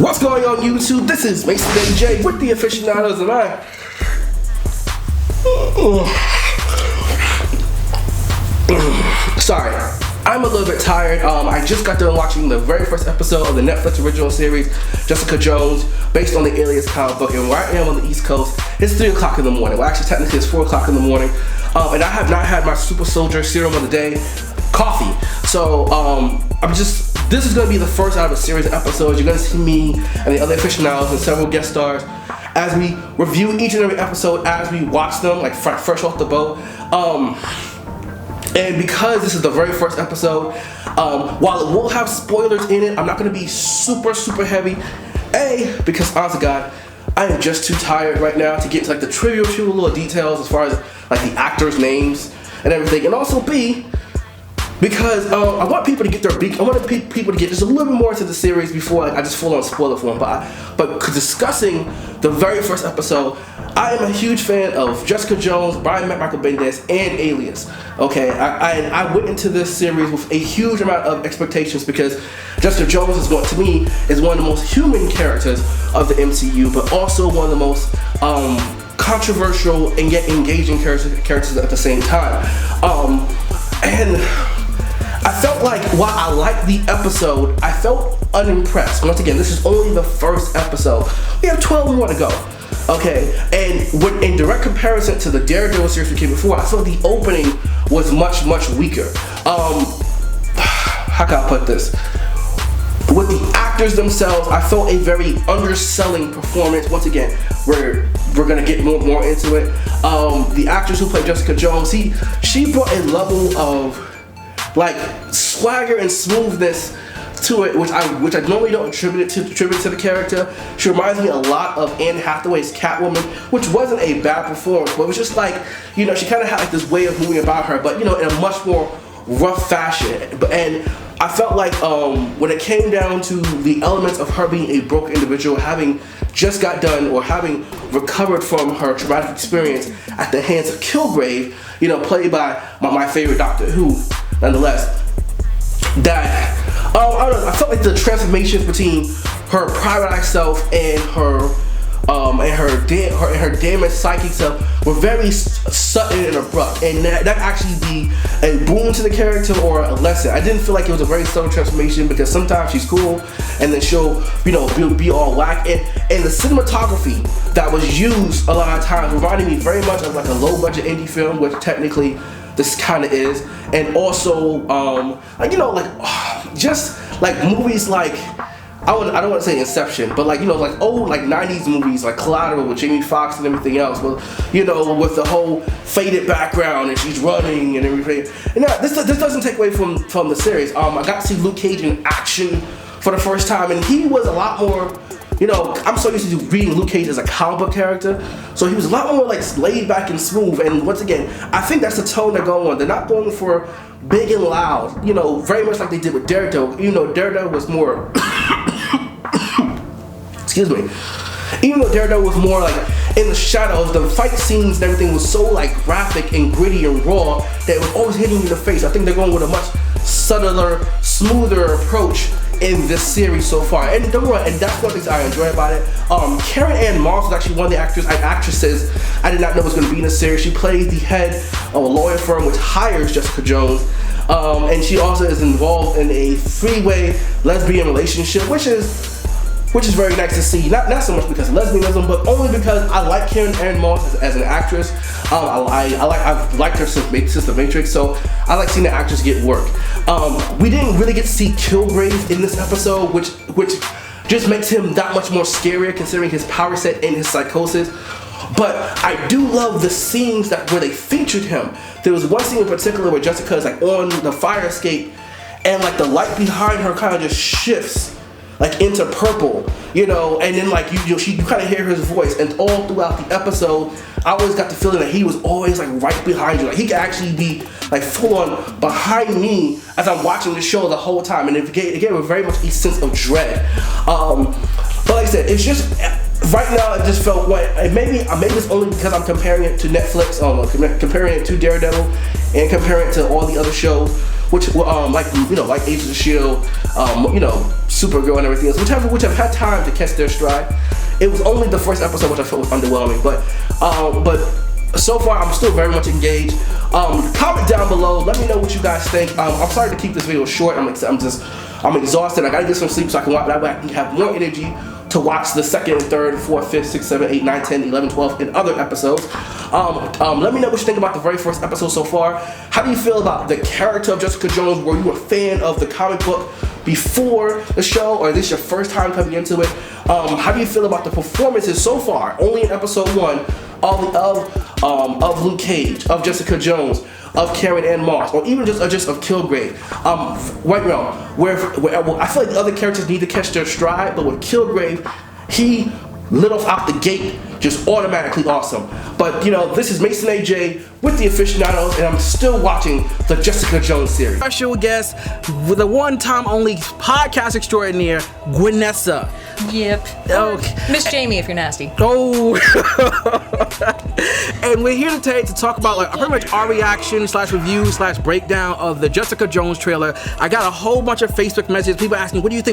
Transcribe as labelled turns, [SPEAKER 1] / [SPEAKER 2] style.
[SPEAKER 1] What's going on YouTube? This is Mason AJ with the Aficionados and I. Sorry, I'm a little bit tired. I just got done watching the very first episode of the Netflix original series, Jessica Jones, based on the Alias comic book. And where I am on the East Coast, it's 3 o'clock in the morning. Well, actually, technically, it's 4 o'clock in the morning. And I have not had my Super Soldier serum of the day, coffee. So, this is going to be the first out of a series of episodes. You're going to see me and the other aficionados and several guest stars as we review each and every episode as we watch them, like fresh off the boat. And because this is the very first episode, while it will have spoilers in it, I'm not going to be super heavy. A, because honest to God, I am just too tired right now to get to like the trivial little details as far as like the actors' names and everything. And also B, because I want people to get people to get just a little bit more into the series before I just full on spoil it for them. But discussing the very first episode, I am a huge fan of Jessica Jones, Brian Michael Bendis, and Alias. Okay, I went into this series with a huge amount of expectations because Jessica Jones is one of the most human characters of the MCU, but also one of the most controversial and yet engaging characters at the same time. And I felt like while I liked the episode, I felt unimpressed. Once again, this is only the first episode. We have 12 more to go. Okay, and in direct comparison to the Daredevil series we came before, I thought the opening was much weaker. How can I put this? With the actors themselves, I felt a very underselling performance. Once again, we're gonna get more into it. The actress who played Jessica Jones, she brought a level of like swagger and smoothness to it, which I normally don't attribute to the character. She reminds me a lot of Anne Hathaway's Catwoman, which wasn't a bad performance, but it was just like, you know, she kind of had like this way of moving about her, but you know, in a much more rough fashion. And I felt like when it came down to the elements of her being a broken individual, having just got done or having recovered from her traumatic experience at the hands of Kilgrave, you know, played by my favorite Doctor Who, nonetheless, that I don't know, I felt like the transformations between her private self and her damaged psychic self were very sudden and abrupt, and that actually be a boon to the character or a lesson. I didn't feel like it was a very subtle transformation because sometimes she's cool and then she'll, you know, be all whack. And the cinematography that was used a lot of times reminded me very much of like a low budget indie film, which technically this kind of is. And also like, you know, like just like movies like I don't want to say Inception, but like, you know, like old like 90s movies like Collateral with Jamie Foxx and everything else, but you know, with the whole faded background and she's running and everything. And now this doesn't take away from the series. I got to see Luke Cage in action for the first time, and he was a lot more, you know, I'm so used to reading Luke Cage as a comic book character, so he was a lot more like laid back and smooth. And once again, I think that's the tone they're going on. They're not going for big and loud, you know, very much like they did with Daredevil. You know, Daredevil was more excuse me. Even though Daredevil was more like in the shadows, the fight scenes and everything was so like graphic and gritty and raw that it was always hitting you in the face. I think they're going with a much subtler, smoother approach in this series so far, and that's one of the things I enjoy about it. Carrie-Anne was actually one of the actresses I did not know was going to be in the series. She plays the head of a lawyer firm which hires Jessica Jones, and she also is involved in a three-way lesbian relationship, which is very nice to see. Not so much because of lesbianism, but only because I like Carrie-Anne Moss as an actress. I've liked her since The Matrix, so I like seeing the actress get work. We didn't really get to see Kilgrave in this episode, which just makes him that much more scarier considering his power set and his psychosis. But I do love the scenes where they featured him. There was one scene in particular where Jessica is like on the fire escape, and like the light behind her kind of just shifts like into purple, you know, and then like you kind of hear his voice, and all throughout the episode, I always got the feeling that he was always like right behind you. Like he could actually be like full on behind me as I'm watching the show the whole time, and it gave me very much a sense of dread. But like I said, it's just right now it just felt maybe it's only because I'm comparing it to Netflix, comparing it to Daredevil, and comparing it to all the other shows. which like Agents of Shield, Supergirl and everything else, which have had time to catch their stride. It was only the first episode which I felt was underwhelming, but so far I'm still very much engaged. Comment down below, let me know what you guys think. I'm sorry to keep this video short. I'm exhausted. I gotta get some sleep so I can have more energy to watch the second, third, fourth, fifth, sixth, seventh, 8, 9, 10, 11, 12, and other episodes. Let me know what you think about the very first episode so far. How do you feel about the character of Jessica Jones? Were you a fan of the comic book before the show, or is this your first time coming into it? How do you feel about the performances so far, only in episode 1, of Luke Cage, of Jessica Jones, of Carrie-Anne Moss, or even just of Kilgrave? Right now, where I feel like the other characters need to catch their stride, but with Kilgrave, he lit off out the gate just automatically awesome. But this is Mason AJ with the Aficionados, and I'm still watching the Jessica Jones series. Special guest with the one-time only podcast extraordinaire, Gwenessa.
[SPEAKER 2] Yep.
[SPEAKER 1] Okay.
[SPEAKER 2] Miss Jamie, if you're nasty.
[SPEAKER 1] Oh. And we're here today to talk about pretty much our reaction / review / breakdown of the Jessica Jones trailer. I got a whole bunch of Facebook messages, people asking, what do you think